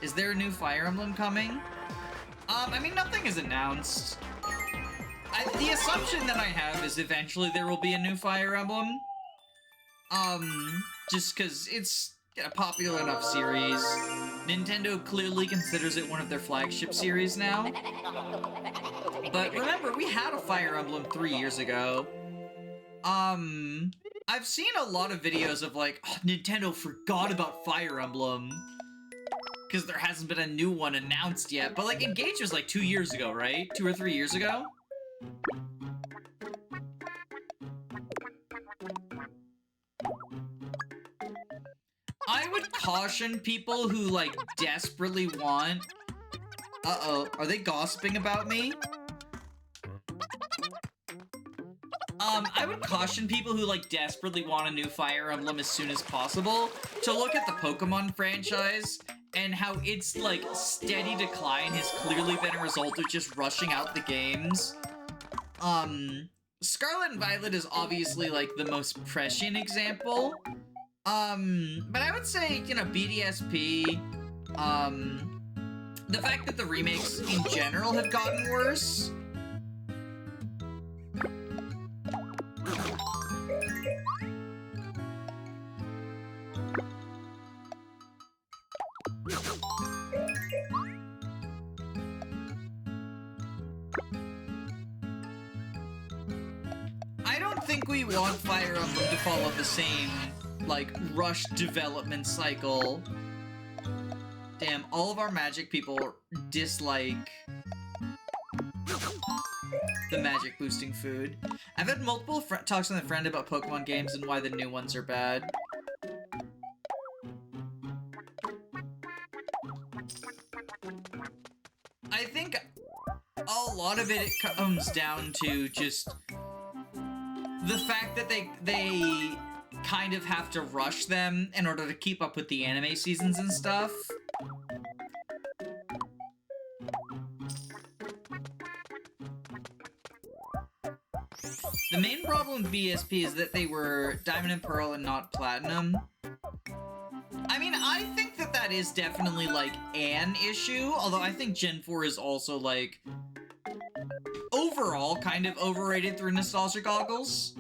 Is there a new Fire Emblem coming? I mean, nothing is announced. The assumption that I have is eventually there will be a new Fire Emblem. Just because it's a popular enough series. Nintendo clearly considers it one of their flagship series now. But remember, we had a Fire Emblem 3 years ago. I've seen a lot of videos of like, oh, Nintendo forgot about Fire Emblem. Because there hasn't been a new one announced yet. But like, Engage was like 2 years ago, right? 2 or 3 years ago? I would caution people who, like, desperately want... Uh-oh, are they gossiping about me? I would caution people who, like, desperately want a new Fire Emblem as soon as possible to look at the Pokemon franchise and how its, like, steady decline has clearly been a result of just rushing out the games. Scarlet and Violet is obviously, like, the most prescient example. But I would say, you know, BDSP, the fact that the remakes in general have gotten worse. I don't think we want Fire Emblem to follow the same, like, rushed development cycle. Damn, all of our magic people dislike the magic boosting food. I've had multiple talks with a friend about Pokemon games and why the new ones are bad. I think a lot of it comes down to just the fact that they kind of have to rush them in order to keep up with the anime seasons and stuff. The main problem with BSP is that they were Diamond and Pearl and not Platinum. I mean, I think that that is definitely, like, an issue, although I think Gen 4 is also, like, overall kind of overrated through nostalgia goggles.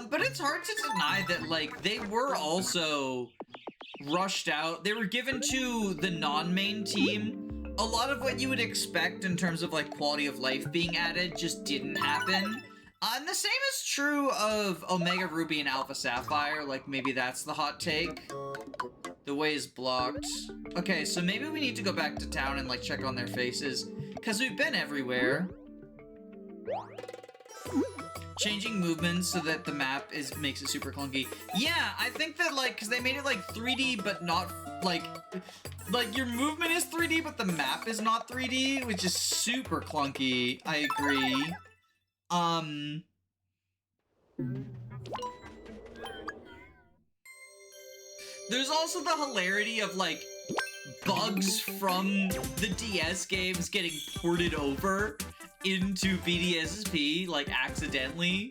But it's hard to deny that, like, they were also rushed out. They were given to the non-main team. A lot of what you would expect in terms of, like, quality of life being added just didn't happen. And the same is true of Omega Ruby and Alpha Sapphire. Like, maybe that's the hot take. The way is blocked. Okay, so maybe we need to go back to town and, like, check on their faces. Because we've been everywhere. Changing movements so that the map makes it super clunky. Yeah, I think that, like, because they made it, like, 3D, but not, like, your movement is 3D, but the map is not 3D, which is super clunky. I agree. There's also the hilarity of, like, bugs from the DS games getting ported over into BDSP, like, accidentally.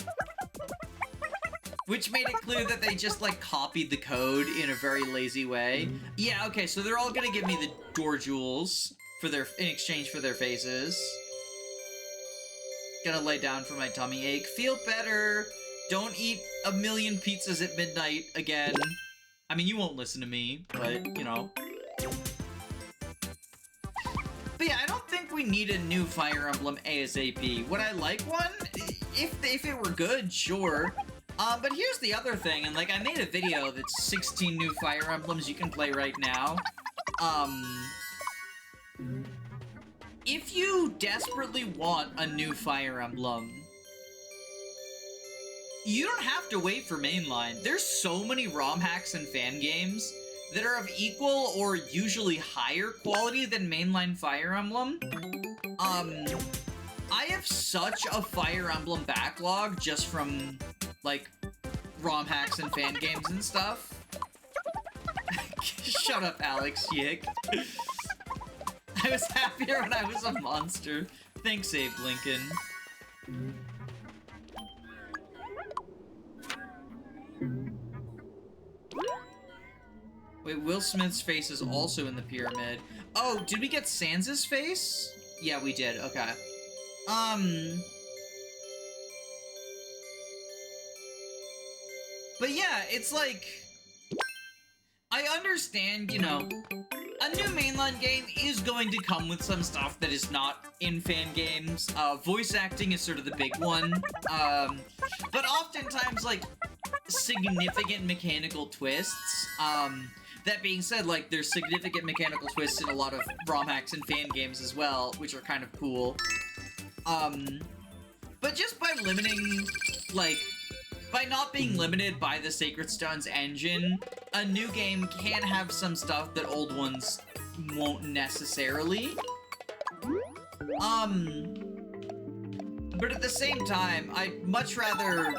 Which made it clear that they just, like, copied the code in a very lazy way. Yeah, okay, so they're all gonna give me the door jewels in exchange for their faces. Gonna lay down for my tummy ache. Feel better. Don't eat a million pizzas at midnight again. I mean, you won't listen to me, but, you know. But yeah, I don't think we need a new Fire Emblem ASAP. Would I like one? If it were good, sure. But here's the other thing, and, like, I made a video that's 16 new Fire Emblems you can play right now. If you desperately want a new Fire Emblem, you don't have to wait for mainline. There's so many ROM hacks and fan games that are of equal or usually higher quality than mainline Fire Emblem. I have such a Fire Emblem backlog just from, like, ROM hacks and fan games and stuff. Shut up, Alex Yick. I was happier when I was a monster. Thanks, Abe Lincoln. Wait, Will Smith's face is also in the pyramid. Oh, did we get Sans' face? Yeah, we did. Okay. But yeah, it's like... I understand, you know, a new mainline game is going to come with some stuff that is not in fan games. Voice acting is sort of the big one. But oftentimes, like, significant mechanical twists. That being said, like, there's significant mechanical twists in a lot of ROM hacks and fan games as well, which are kind of cool. But just by limiting, like, by not being limited by the Sacred Stones engine, a new game can have some stuff that old ones won't necessarily. But at the same time, I'd much rather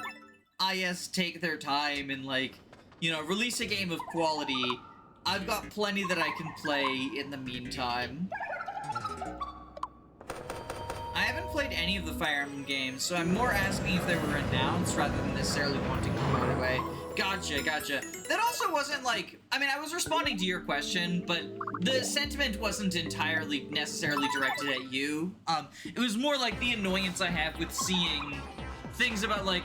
IS take their time and, like, you know, release a game of quality. I've got plenty that I can play in the meantime. I haven't played any of the Fire Emblem games, so I'm more asking if they were announced rather than necessarily wanting them right away. Gotcha, gotcha. That also wasn't like... I mean, I was responding to your question, but the sentiment wasn't entirely necessarily directed at you. It was more like the annoyance I have with seeing things about, like,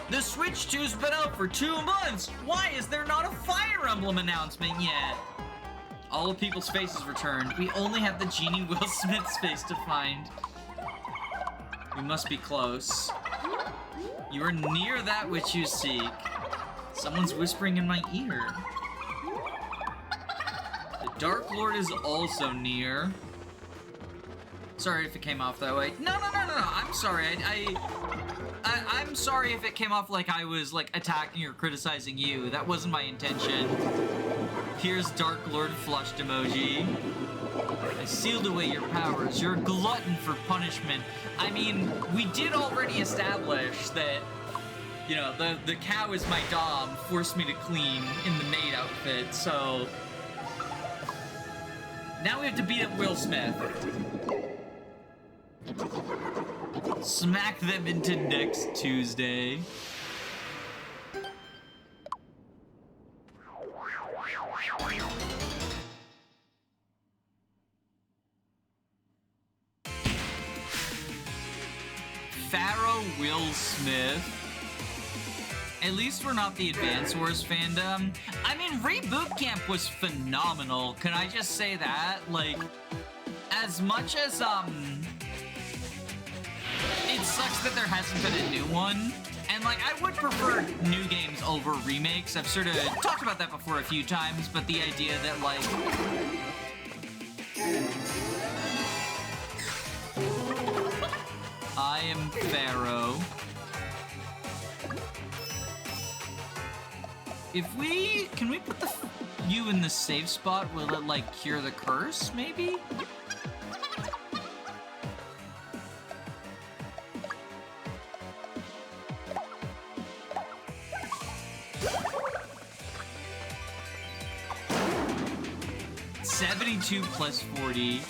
the Switch 2's been out for 2 months! Why is there not a Fire Emblem announcement yet? All of people's faces returned. We only have the Genie Will Smith's face to find. We must be close. You are near that which you seek. Someone's whispering in my ear. The Dark Lord is also near. Sorry if it came off that way. No. I'm sorry. I'm sorry if it came off like I was, like, attacking or criticizing you. That wasn't my intention. Here's Dark Lord flushed emoji. I sealed away your powers. You're a glutton for punishment. I mean, we did already establish that, you know, the cow is my dom, forced me to clean in the maid outfit, so... Now we have to beat up Will Smith. Smack them into next Tuesday. Pharaoh Will Smith. At least we're not the Advance Wars fandom. I mean, Reboot Camp was phenomenal. Can I just say that? Like, as much as, it sucks that there hasn't been a new one. And, like, I would prefer new games over remakes. I've sort of talked about that before a few times, but the idea that, like... I am Pharaoh. Can we put you in the safe spot? Will it, like, cure the curse, maybe? $72 plus 40.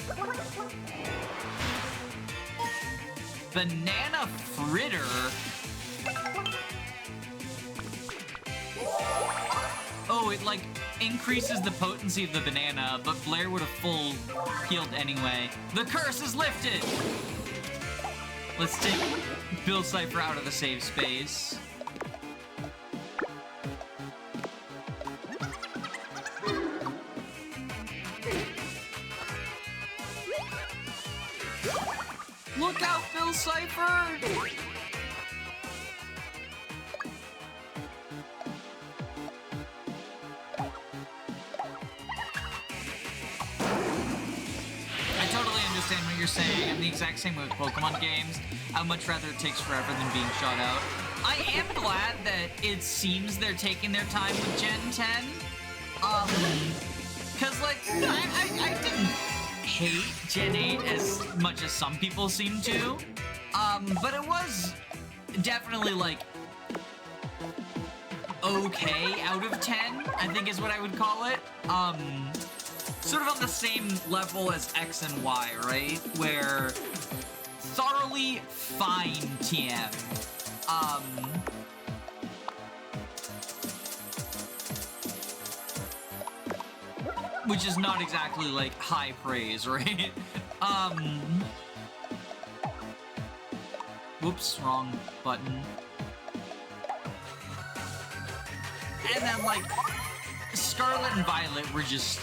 Banana fritter. Oh, it like increases the potency of the banana, but Blair would have full healed anyway. The curse is lifted. Let's take Bill Cipher out of the save space. Look out, Bill Cipher! Understand what you're saying. I'm the exact same way with Pokemon games. I'd much rather it takes forever than being shot out. I am glad that it seems they're taking their time with Gen 10. Cause like, I didn't hate Gen 8 as much as some people seem to. But it was definitely like, okay out of 10, I think is what I would call it. Sort of on the same level as X and Y, right? Where thoroughly fine TM. which is not exactly, like, high praise, right? Whoops, wrong button. And then, like, Scarlet and Violet were just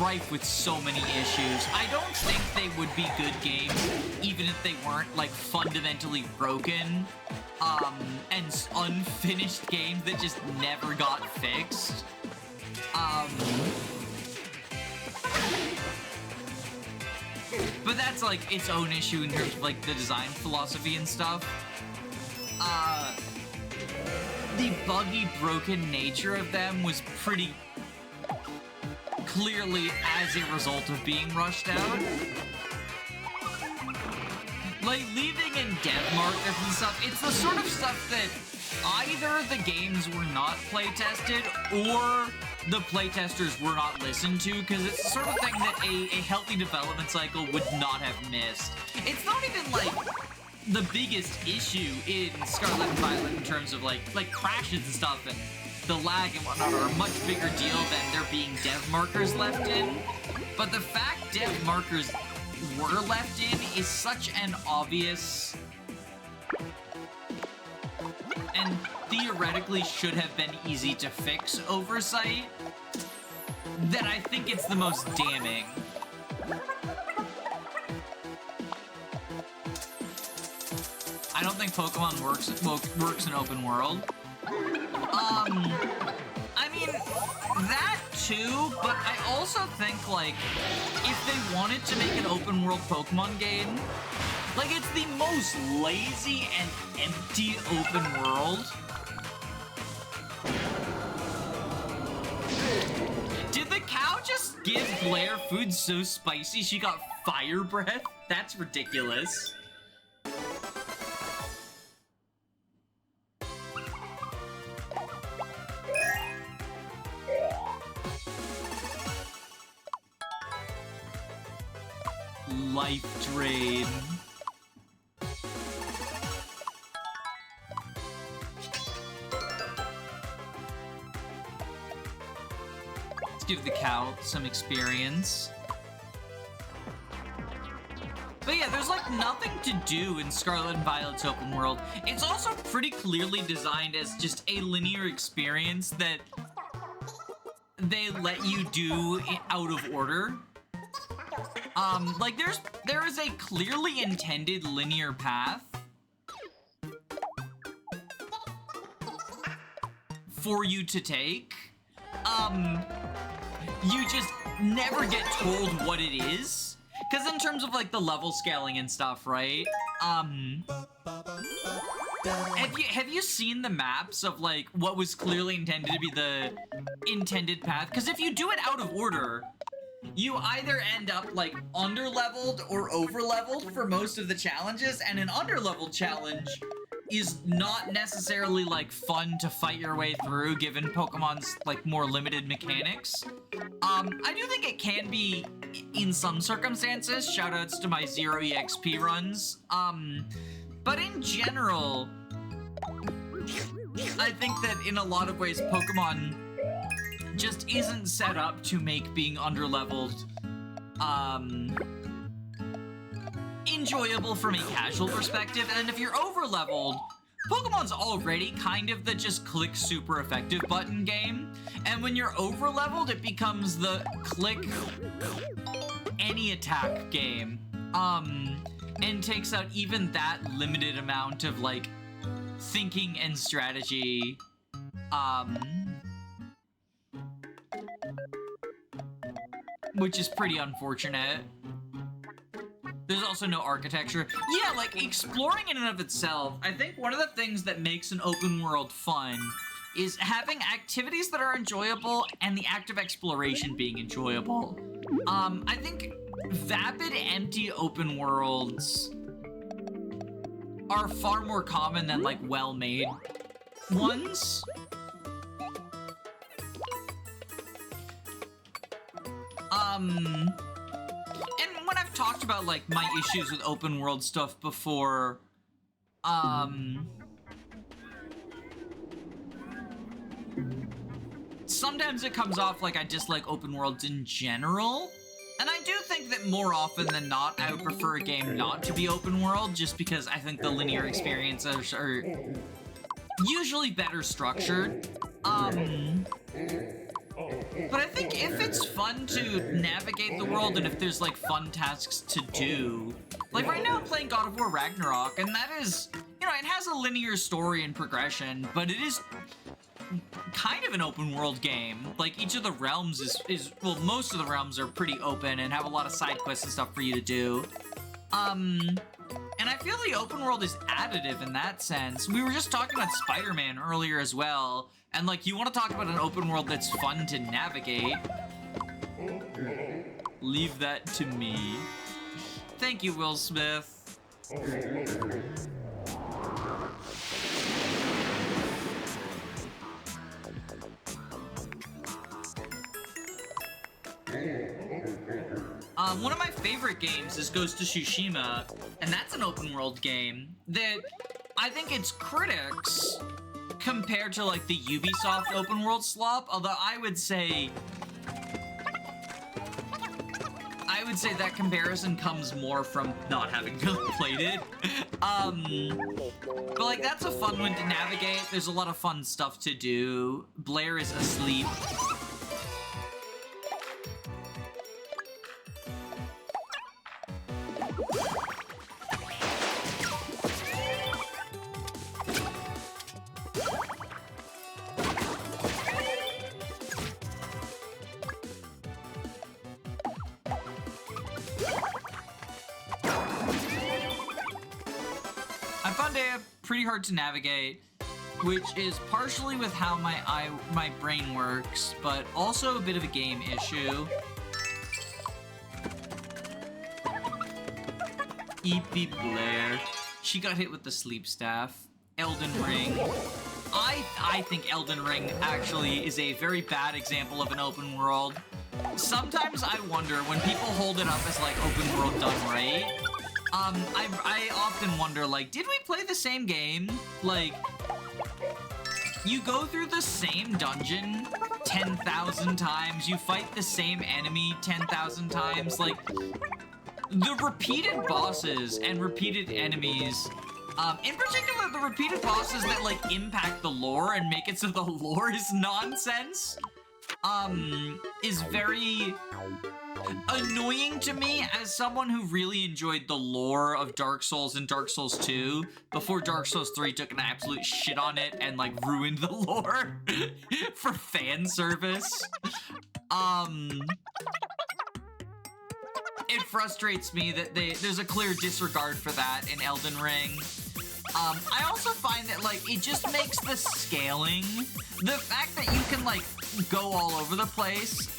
rife with so many issues. I don't think they would be good games, even if they weren't, like, fundamentally broken, and unfinished games that just never got fixed. But that's, like, its own issue in terms of, like, the design philosophy and stuff. The buggy, broken nature of them was pretty clearly as a result of being rushed out. Like, leaving in dev markers and stuff, it's the sort of stuff that either the games were not play-tested or the playtesters were not listened to, because it's the sort of thing that a healthy development cycle would not have missed. It's not even, like, the biggest issue in Scarlet and Violet in terms of, like crashes and stuff, and the lag and whatnot are a much bigger deal than there being dev markers left in. But the fact dev markers were left in is such an obvious and theoretically should have been easy to fix oversight that I think it's the most damning. I don't think Pokemon works in open world. I mean, that too, but I also think, like, if they wanted to make an open world Pokemon game, like, it's the most lazy and empty open world. Did the cow just give Blair food so spicy she got fire breath? That's ridiculous. Life drain. Let's give the cow some experience. But yeah, there's like nothing to do in Scarlet and Violet's open world. It's also pretty clearly designed as just a linear experience that they let you do out of order. Like, there is a clearly intended linear path for you to take. You just never get told what it is. Because in terms of, like, the level scaling and stuff, right? Have you seen the maps of, like, what was clearly intended to be the intended path? Because if you do it out of order, you either end up, like, under-leveled or over-leveled for most of the challenges, and an under-leveled challenge is not necessarily, like, fun to fight your way through, given Pokemon's, like, more limited mechanics. I do think it can be in some circumstances. Shoutouts to my 0 EXP runs. But in general, I think that in a lot of ways, Pokemon just isn't set up to make being underleveled enjoyable from a casual perspective. And if you're overleveled, Pokemon's already kind of the just click super effective button game. And when you're overleveled, it becomes the click any attack game. And takes out even that limited amount of, like, thinking and strategy. Which is pretty unfortunate. There's also no architecture. Yeah, like, exploring in and of itself, I think one of the things that makes an open world fun is having activities that are enjoyable and the act of exploration being enjoyable. I think vapid, empty open worlds are far more common than, like, well-made ones. And when I've talked about, like, my issues with open world stuff before, sometimes it comes off like I dislike open worlds in general. And I do think that more often than not, I would prefer a game not to be open world, just because I think the linear experiences are usually better structured. But I think if it's fun to navigate the world and if there's like fun tasks to do, like right now I'm playing God of War Ragnarok, and that is, you know, it has a linear story and progression, but it is kind of an open world game. Like each of the realms is well, most of the realms are pretty open and have a lot of side quests and stuff for you to do. And I feel the open world is additive in that sense. We were just talking about Spider-Man earlier as well, and like you want to talk about an open world that's fun to navigate. Leave that to me. Thank you, Will Smith. One of my favorite games is Ghost of Tsushima, and that's an open world game that I think its critics compared to like the Ubisoft open world slop, although I would say that comparison comes more from not having played it. But like that's a fun one to navigate. There's a lot of fun stuff to do. Blair is asleep. Pretty hard to navigate, which is partially with how my brain works, but also a bit of a game issue. Eepy Blair. She got hit with the sleep staff. Elden Ring. I think Elden Ring actually is a very bad example of an open world. Sometimes I wonder when people hold it up as like open world done right. I often wonder, like, did we play the same game? Like, you go through the same dungeon 10,000 times, you fight the same enemy 10,000 times, like, the repeated bosses and repeated enemies, in particular, the repeated bosses that, like, impact the lore and make it so the lore is nonsense, is very annoying to me as someone who really enjoyed the lore of Dark Souls and Dark Souls 2 before Dark Souls 3 took an absolute shit on it and like ruined the lore for fan service. It frustrates me that there's a clear disregard for that in Elden Ring. I also find that, like, it just makes the scaling, the fact that you can, like, go all over the place,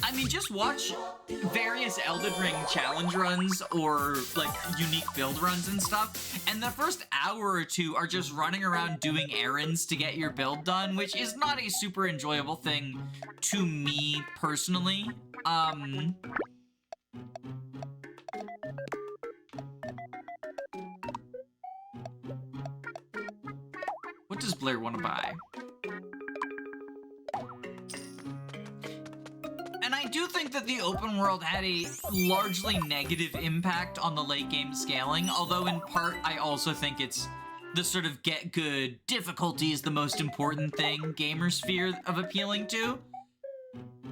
I mean, just watch various Elden Ring challenge runs or, like, unique build runs and stuff, and the first hour or two are just running around doing errands to get your build done, which is not a super enjoyable thing to me personally. What does Blair want to buy? And I do think that the open world had a largely negative impact on the late game scaling, although in part I also think it's the sort of get good difficulty is the most important thing gamers fear of appealing to.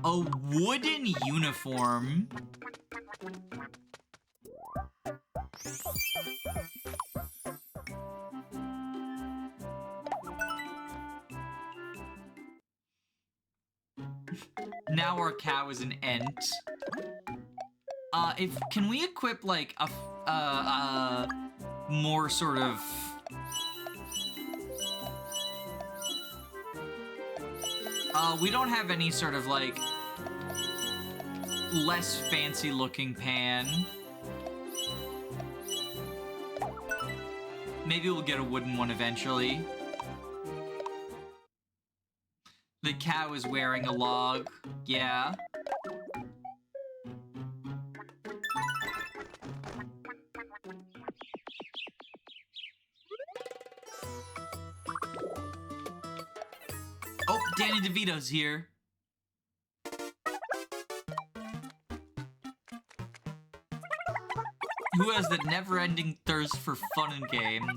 A wooden uniform. Now our cow is an ent. Can we equip like a more sort of we don't have any sort of like less fancy looking pan. Maybe we'll get a wooden one eventually. The cow is wearing a log. Yeah. Danny DeVito's here. Who has the never-ending thirst for fun and games?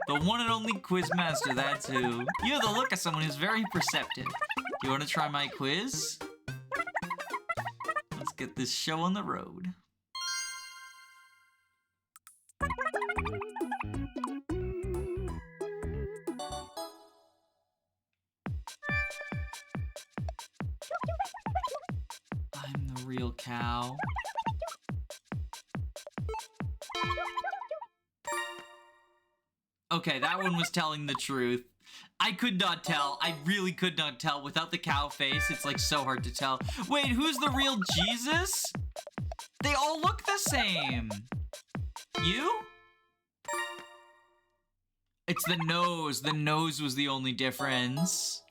The one and only Quizmaster, that's who. You have the look of someone who's very perceptive. Do you want to try my quiz? Let's get this show on the road. I'm the real cow. Okay, that one was telling the truth. I could not tell. I really could not tell. Without the cow face, it's like so hard to tell. Wait, who's the real Jesus? They all look the same. You? It's the nose. The nose was the only difference.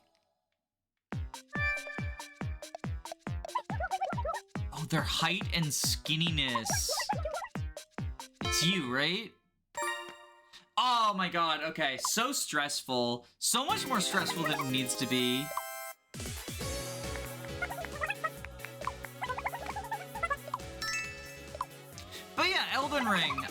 Oh, their height and skinniness. It's you, right? Oh my god, okay, so stressful. So much more stressful than it needs to be. But yeah, Elden Ring,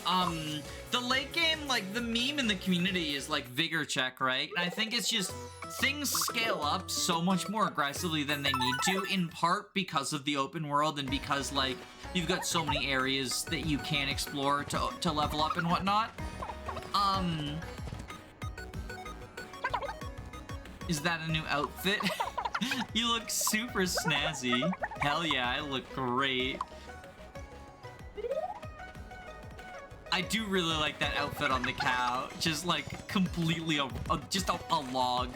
the late game, like, the meme in the community is, like, vigor check, right? And I think it's just, things scale up so much more aggressively than they need to, in part because of the open world and because, like, you've got so many areas that you can explore to level up and whatnot. Is that a new outfit? You look super snazzy. Hell yeah, I look great. I do really like that outfit on the cow. Just like completely just a log.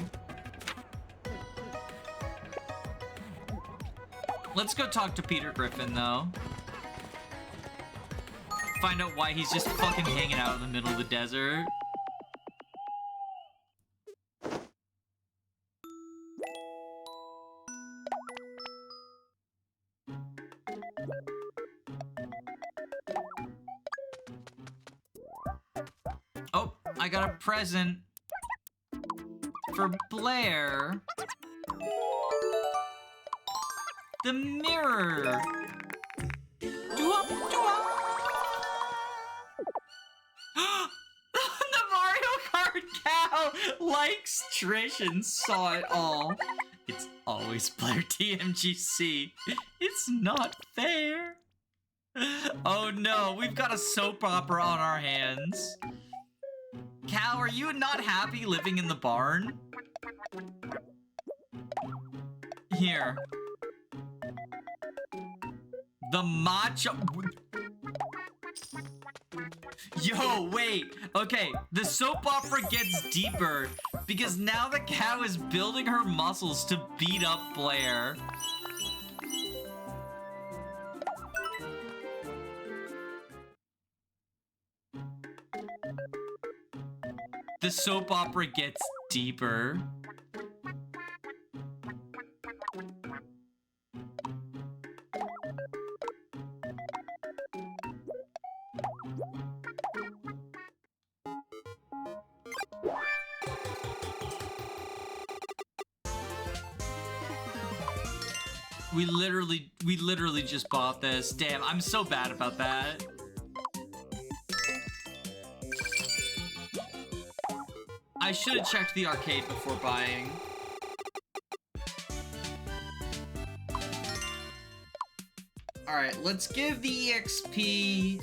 Let's go talk to Peter Griffin though. Find out why he's just fucking hanging out in the middle of the desert. Oh, I got a present for Blair. The mirror. The Mario Kart cow likes Trish and saw it all. It's always Blair TMGC. It's not fair. Oh no, we've got a soap opera on our hands. Cow, are you not happy living in the barn? Here. The macho... Yo, wait. Okay, the soap opera gets deeper because now the cow is building her muscles to beat up Blair. The soap opera gets deeper. We literally just bought this. Damn, I'm so bad about that. I should have checked the arcade before buying. Alright, let's give the EXP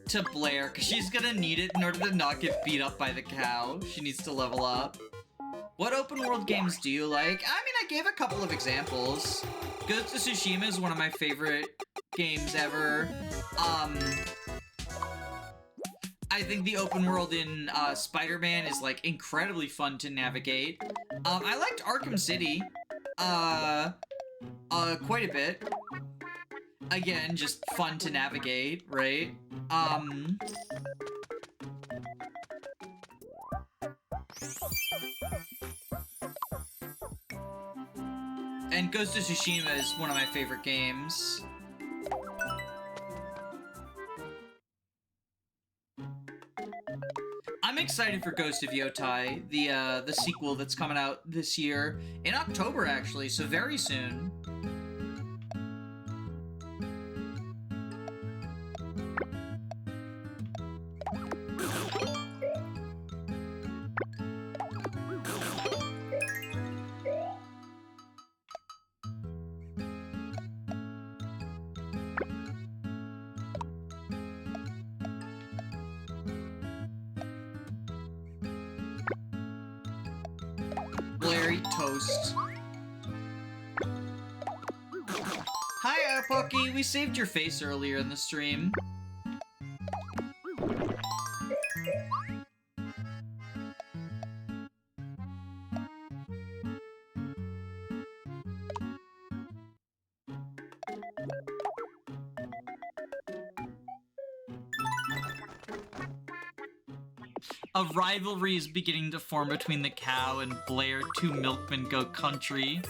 to Blair, because she's gonna need it in order to not get beat up by the cow. She needs to level up. What open world games do you like? I mean, I gave a couple of examples. Ghost of Tsushima is one of my favorite games ever. I think the open world in Spider-Man is like incredibly fun to navigate. I liked Arkham City quite a bit. Again, just fun to navigate, right? And Ghost of Tsushima is one of my favorite games. I'm excited for Ghost of Yotai, the sequel that's coming out this year in October, actually, so very soon. Larry Toast. Hi, Pucky. We saved your face earlier in the stream. A rivalry is beginning to form between the cow and Blair. Two milkmen go country.